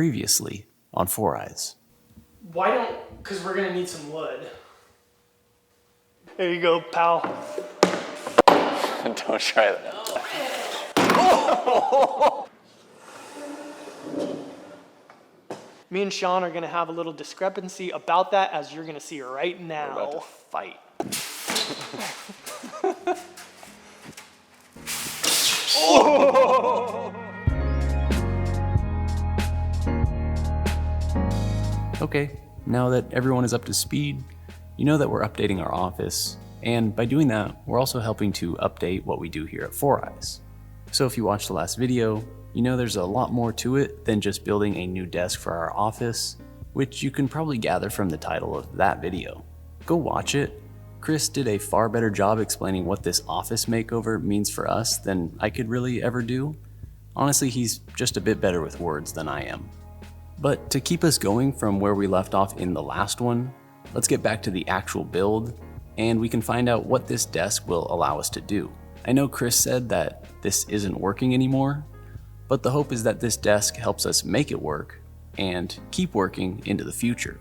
previously on Four Eyes. Why don't, because we're gonna need some wood. There you go, pal. Don't try that. Me and Sean are gonna have a little discrepancy about that, as you're gonna see right now. We're about to fight. Okay, now that everyone is up to speed, you know that we're updating our office, and by doing that, we're also helping to update what we do here at Four Eyes. So if you watched the last video, you know there's a lot more to it than just building a new desk for our office, which you can probably gather from the title of that video. Go watch it. Chris did a far better job explaining what this office makeover means for us than I could really ever do. Honestly, he's just a bit better with words than I am. But to keep us going from where we left off in the last one, let's get back to the actual build, and we can find out what this desk will allow us to do. I know Chris said that this isn't working anymore, but the hope is that this desk helps us make it work and keep working into the future.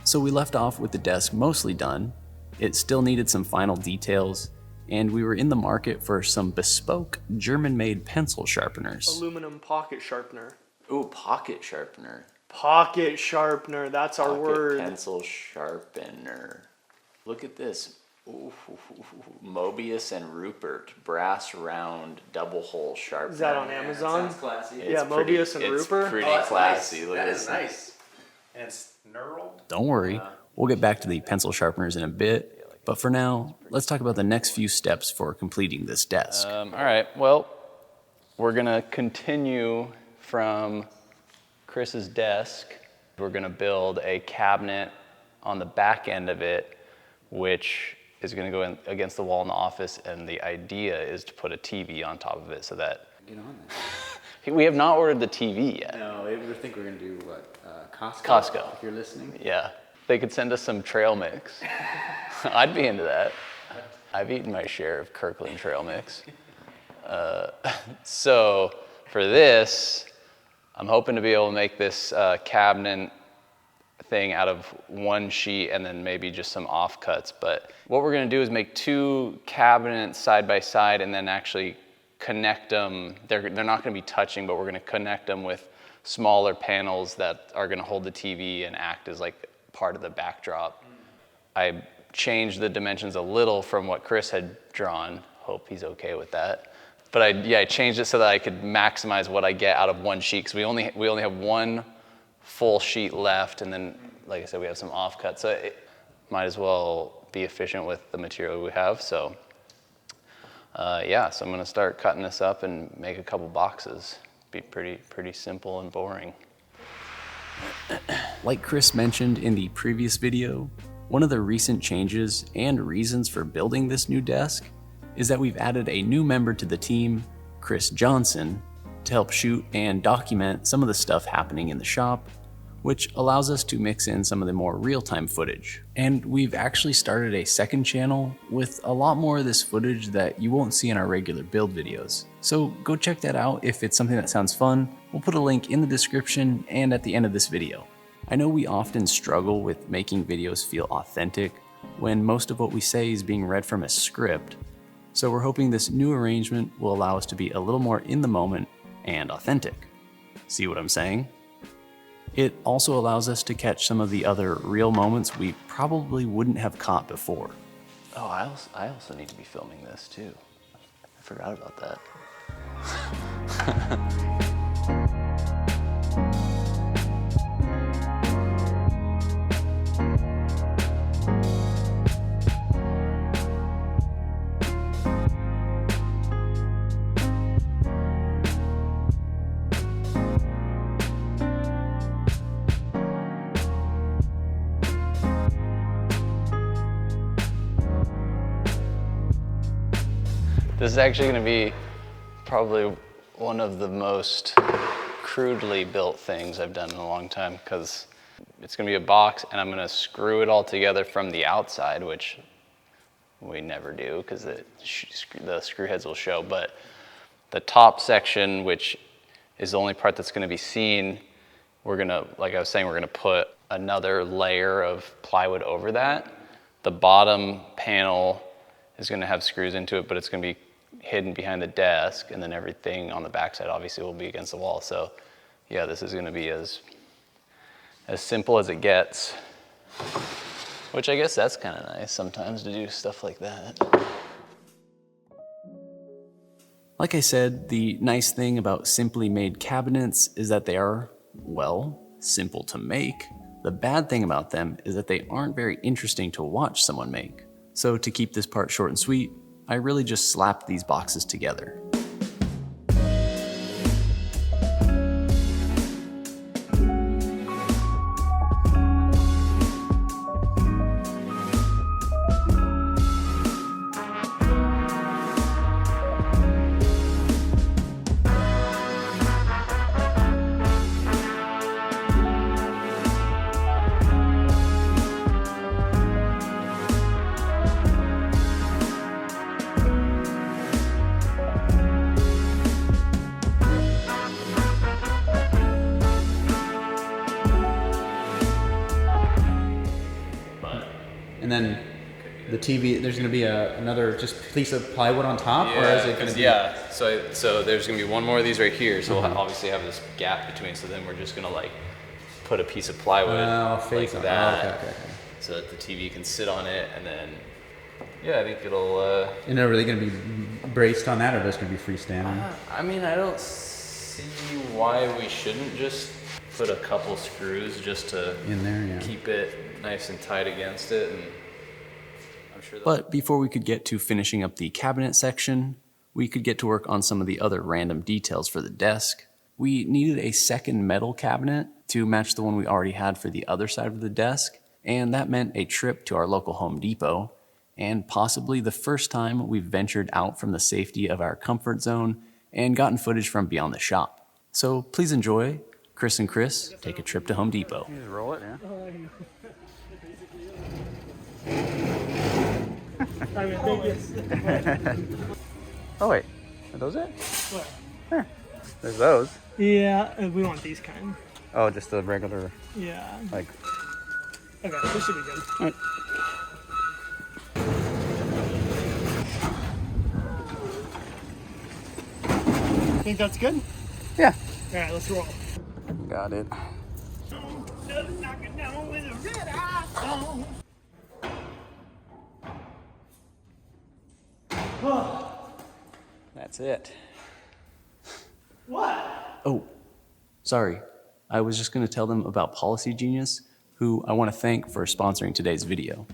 So we left off with the desk mostly done. It still needed some final details, and we were in the market for some bespoke German-made pencil sharpeners. Aluminum pocket sharpener. Ooh, pocket sharpener. Pocket sharpener, that's our word. Pencil sharpener. Look at this. Ooh, Mobius and Rupert, brass round double hole sharpener. Is that on Amazon? Sounds classy. Yeah, Mobius and Rupert. It's pretty that's classy. Nice. Look That at is this. nice. And it's knurled. Don't worry, we'll get back to the pencil sharpeners in a bit, but for now, let's talk about the next few steps for completing this desk. All right, well, we're gonna continue from Chris's desk. We're gonna build a cabinet on the back end of it, which is gonna go in against the wall in the office, and the idea is to put a TV on top of it so that... Get on We have not ordered the TV yet. that. No, I think we're gonna do what? Costco? Costco. If you're listening. Yeah, they could send us some trail mix. I'd be into that. I've eaten my share of Kirkland trail mix. So for this, I'm hoping to be able to make this cabinet thing out of one sheet and then maybe just some offcuts. But what we're gonna do is make two cabinets side by side and then actually connect them. They're not gonna be touching, but we're gonna connect them with smaller panels that are gonna hold the TV and act as like part of the backdrop. I changed the dimensions a little from what Chris had drawn. Hope he's okay with that. But I changed it so that I could maximize what I get out of one sheet, because we only have one full sheet left, and then, like I said, we have some offcuts. So it might as well be efficient with the material we have. So yeah, so I'm gonna start cutting this up and make a couple boxes. Be pretty simple and boring. Like Chris mentioned in the previous video, one of the recent changes and reasons for building this new desk is that we've added a new member to the team, Chris Johnson, to help shoot and document some of the stuff happening in the shop, which allows us to mix in some of the more real-time footage. And we've actually started a second channel with a lot more of this footage that you won't see in our regular build videos. So go check that out if it's something that sounds fun. We'll put a link in the description and at the end of this video. I know we often struggle with making videos feel authentic when most of what we say is being read from a script, so we're hoping this new arrangement will allow us to be a little more in the moment and authentic. See what I'm saying? It also allows us to catch some of the other real moments we probably wouldn't have caught before. Oh, I also need to be filming this too. I forgot about that. This is actually going to be probably one of the most crudely built things I've done in a long time, because it's going to be a box and I'm going to screw it all together from the outside, which we never do because the screw heads will show. But the top section, which is the only part that's going to be seen, we're gonna, like I was saying, we're gonna put another layer of plywood over that. The bottom panel is gonna have screws into it, but it's gonna be hidden behind the desk, and then everything on the backside obviously will be against the wall. So yeah, this is gonna be as simple as it gets, which I guess that's kind of nice sometimes to do stuff like that. Like I said, the nice thing about simply made cabinets is that they are, well, simple to make. The bad thing about them is that they aren't very interesting to watch someone make. So to keep this part short and sweet, I really just slapped these boxes together. And then the TV, there's going to be another just piece of plywood on top, or is it going to be? Yeah, so there's gonna be one more of these right here, so we'll obviously have this gap between, so then we're just gonna like put a piece of plywood like that, okay. so that the TV can sit on it, and then, yeah, I think it'll... And are they going to be braced on that, or just going to be freestanding? I mean, I don't see why we shouldn't just put a couple screws just to In there, yeah. keep it nice and tight against it, and I'm sure that... But before we could get to finishing up the cabinet section, we could get to work on some of the other random details for the desk. We needed a second metal cabinet to match the one we already had for the other side of the desk, and that meant a trip to our local Home Depot, and possibly the first time we've ventured out from the safety of our comfort zone and gotten footage from beyond the shop. So please enjoy Chris and Chris take a trip to Home Depot. You just roll it, yeah. I mean, Oh wait, are those it? what? Huh. There's those. Yeah, we want these kind. Oh, just the regular, Yeah. like. Okay, this should be good. All right. Think that's good? Yeah. All right, let's roll. Got it. That's it. What? Oh, sorry. I was just going to tell them about Policy Genius, who I want to thank for sponsoring today's video.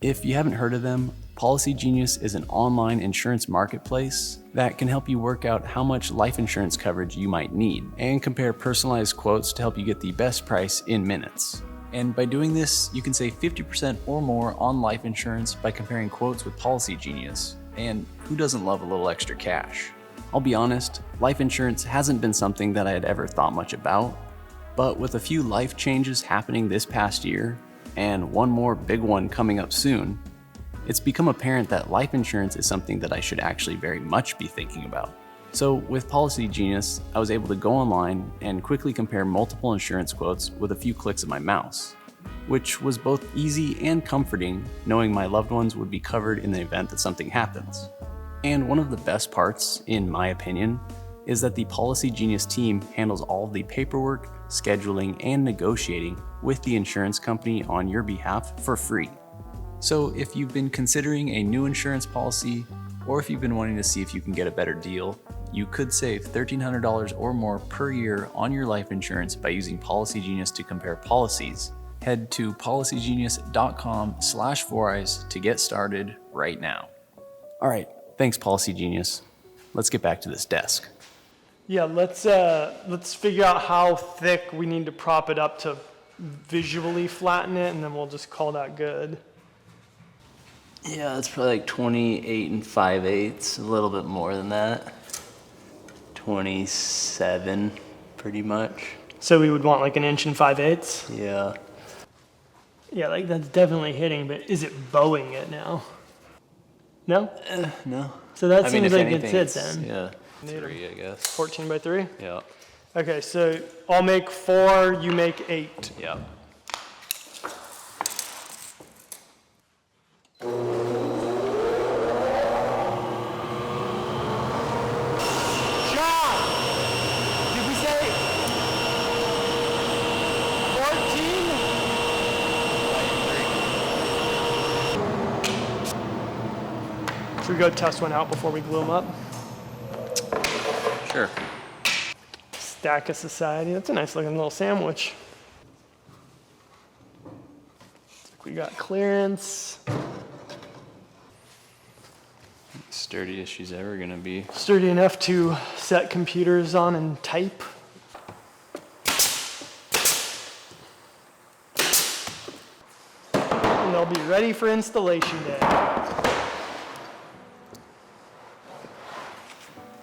If you haven't heard of them, Policy Genius is an online insurance marketplace that can help you work out how much life insurance coverage you might need and compare personalized quotes to help you get the best price in minutes. And by doing this, you can save 50% or more on life insurance by comparing quotes with Policy Genius. And who doesn't love a little extra cash? I'll be honest, life insurance hasn't been something that I had ever thought much about, but with a few life changes happening this past year, and one more big one coming up soon, it's become apparent that life insurance is something that I should actually very much be thinking about. So with Policy Genius, I was able to go online and quickly compare multiple insurance quotes with a few clicks of my mouse, which was both easy and comforting knowing my loved ones would be covered in the event that something happens. And one of the best parts, in my opinion, is that the Policy Genius team handles all of the paperwork, scheduling, and negotiating with the insurance company on your behalf for free. So if you've been considering a new insurance policy, or if you've been wanting to see if you can get a better deal, you could save $1,300 or more per year on your life insurance by using Policy Genius to compare policies. Head to policygenius.com/4eyes to get started right now. All right, thanks Policy Genius. Let's get back to this desk. Yeah, let's figure out how thick we need to prop it up to visually flatten it, and then we'll just call that good. Yeah, it's probably like 28 5/8, a little bit more than that. 27, pretty much. So we would want like 1 5/8 inches? Yeah. Yeah, like that's definitely hitting, but is it bowing it now? No? No. So that I seems mean, if like anything, it's it then. Yeah, 3, I guess. 14 by 3? Yeah. Okay, so I'll make 4, you make 8. Yep. John! Did we say 14? Should we go test one out before we glue them up? Sure. Stack of Society. That's a nice looking little sandwich. We got clearance. Sturdiest she's ever gonna be. Sturdy enough to set computers on and type. And they'll be ready for installation day.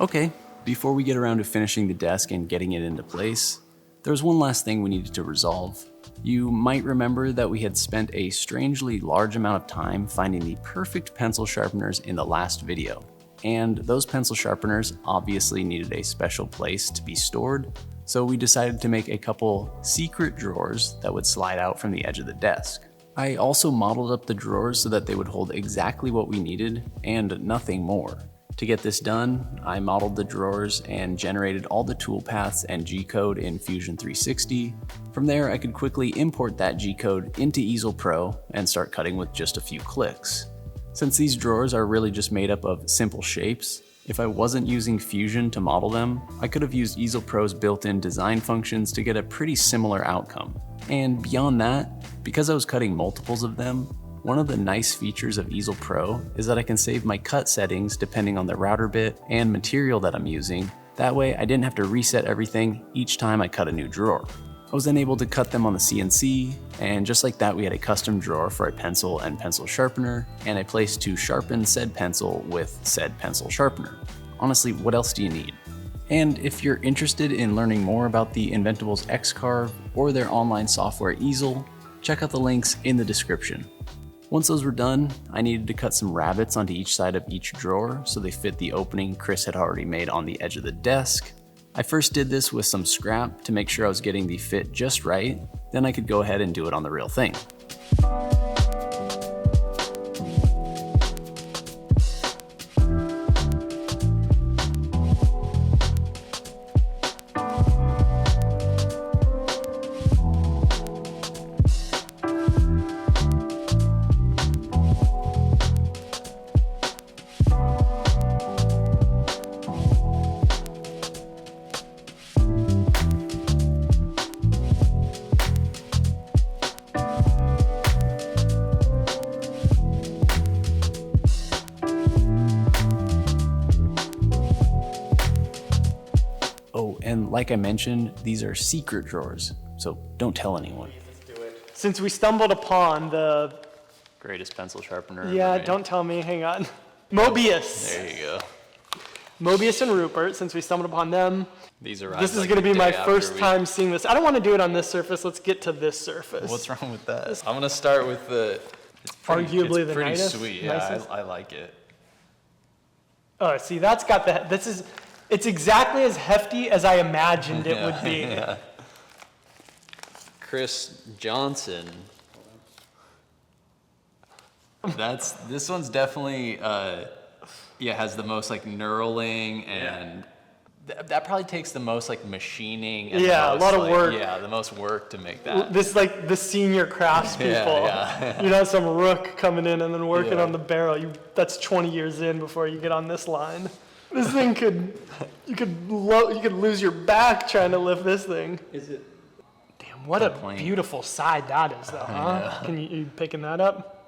Okay, before we get around to finishing the desk and getting it into place, there's one last thing we needed to resolve. You might remember that we had spent a strangely large amount of time finding the perfect pencil sharpeners in the last video. And those pencil sharpeners obviously needed a special place to be stored, so we decided to make a couple secret drawers that would slide out from the edge of the desk. I also modeled up the drawers so that they would hold exactly what we needed and nothing more. To get this done, I modeled the drawers and generated all the toolpaths and G-code in Fusion 360. From there, I could quickly import that G-code into Easel Pro and start cutting with just a few clicks. Since these drawers are really just made up of simple shapes, if I wasn't using Fusion to model them, I could have used Easel Pro's built-in design functions to get a pretty similar outcome. And beyond that, because I was cutting multiples of them, one of the nice features of Easel Pro is that I can save my cut settings depending on the router bit and material that I'm using. That way I didn't have to reset everything each time I cut a new drawer. I was then able to cut them on the CNC, and just like that we had a custom drawer for a pencil and pencil sharpener, and a place to sharpen said pencil with said pencil sharpener. Honestly, what else do you need? And if you're interested in learning more about the Inventables X-Carve or their online software Easel, check out the links in the description. Once those were done, I needed to cut some rabbets onto each side of each drawer so they fit the opening Chris had already made on the edge of the desk. I first did this with some scrap to make sure I was getting the fit just right, then I could go ahead and do it on the real thing. And like I mentioned, these are secret drawers, so don't tell anyone. Since we stumbled upon the, Greatest pencil sharpener. yeah, ever made. don't tell me, hang on. Mobius. There you go. Mobius and Rupert, since we stumbled upon them. These are. This is going to be my first time seeing this. I don't want to do it on this surface. Let's get to this surface. What's wrong with that? I'm gonna start with the. It's Arguably it's the pretty nicest- sweet. Yeah, nicest? I like it. Oh, see, that's got the, it's exactly as hefty as I imagined it would be. Yeah. Chris Johnson. This one's definitely has the most like knurling and that probably takes the most like machining and Yeah, a most, lot of like, work. Yeah, the most work to make that. This is like the senior craftspeople. Yeah. You know, some rook coming in and then working Yeah. on the barrel. That's 20 years in before you get on this line. This thing you could lose your back trying to lift this thing. Is it? Damn, what a Complaint. beautiful side that is, though, huh? Yeah. Can you picking that up?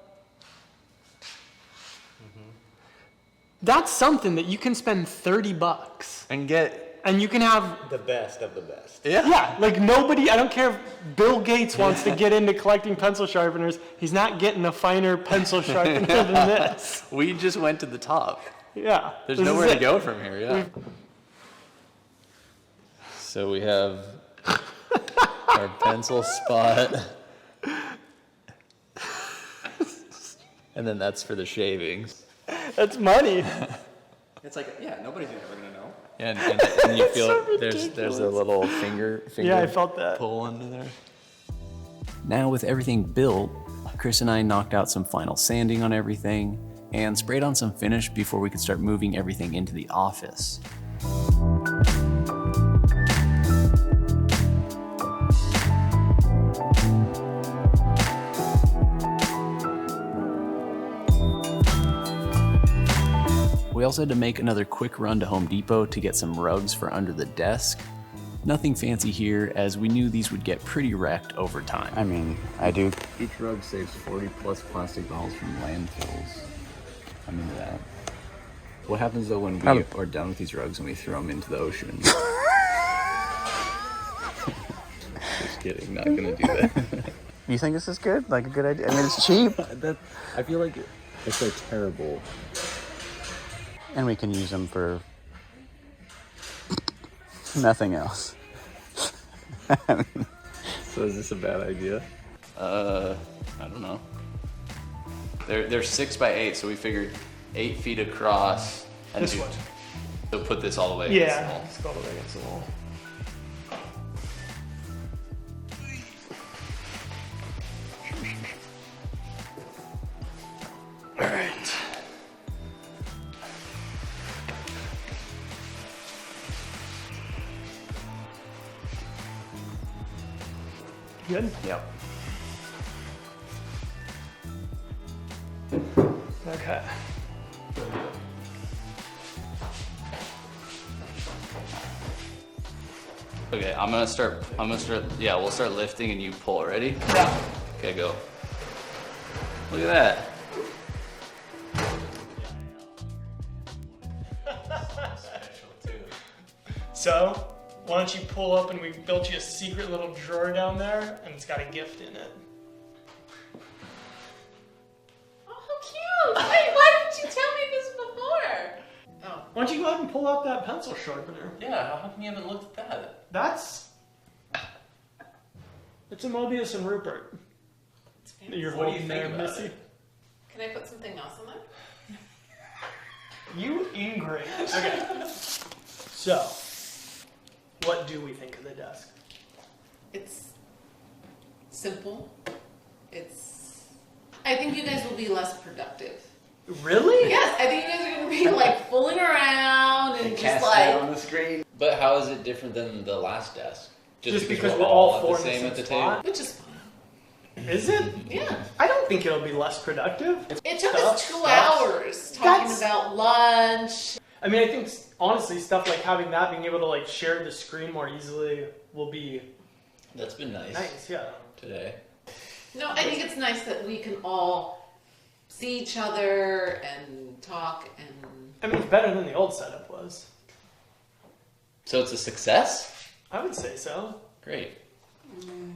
That's something that you can spend $30 And get and you can have, The best of the best. yeah, like nobody, I don't care if Bill Gates wants to get into collecting pencil sharpeners, he's not getting a finer pencil sharpener than this. we just went to the top. Yeah. There's this is nowhere to it. go from here, yeah. So we have our pencil spot. And then that's for the shavings. That's money. It's like, yeah, nobody's ever gonna know. And you feel there's a little finger Yeah, I felt that. pull under there. Now with everything built, Chris and I knocked out some final sanding on everything and sprayed on some finish before we could start moving everything into the office. We also had to make another quick run to Home Depot to get some rugs for under the desk. Nothing fancy here, as we knew these would get pretty wrecked over time. I mean, I do. Each rug saves 40 plus plastic bottles from landfills. I'm into that. What happens though when we are done with these rugs and we throw them into the ocean? Just kidding, not gonna do that. You think this is good? Like a good idea? I mean, it's cheap. I feel like it's so terrible. And we can use them for nothing else. So is this a bad idea? I don't know. They're 6 by 8, so we figured 8 feet across. And This one. So put this all the way against the Yeah, wall. it's got it against the wall. All right. Good? Yep. Okay. Okay, I'm gonna start, yeah, we'll start lifting and you pull. Ready? Yeah. Okay, go. Look at that. So, why don't you pull up and we built you a secret little drawer down there and it's got a gift in it. Oh, how cute! Wait, why didn't you tell me this before? Oh, Why don't you go ahead and pull out that pencil sharpener? Yeah, how come you haven't looked at that? It's a Mobius and Rupert. it's That fancy. you're What do you holding think there, about Missy. it? Can I put something else in there? You ingrate. Okay. So, what do we think of the desk? It's simple. I think you guys will be less productive. Really? Yes, I think you guys are gonna be like fooling around and just like. the screen. But how is it different than the last desk? Just because we're all four at the in the same same at the spot? table. Which is fun. Is it? Yeah. I don't think it'll be less productive. It took Stuff, us 2 stuff. hours talking That's- about lunch. I mean, I think honestly, stuff like having that, being able to like share the screen more easily, will be That's been nice, nice. Yeah. today. No, I think it's nice that we can all see each other and talk and. I mean, it's better than the old setup was. So it's a success? I would say so. Great. Mm.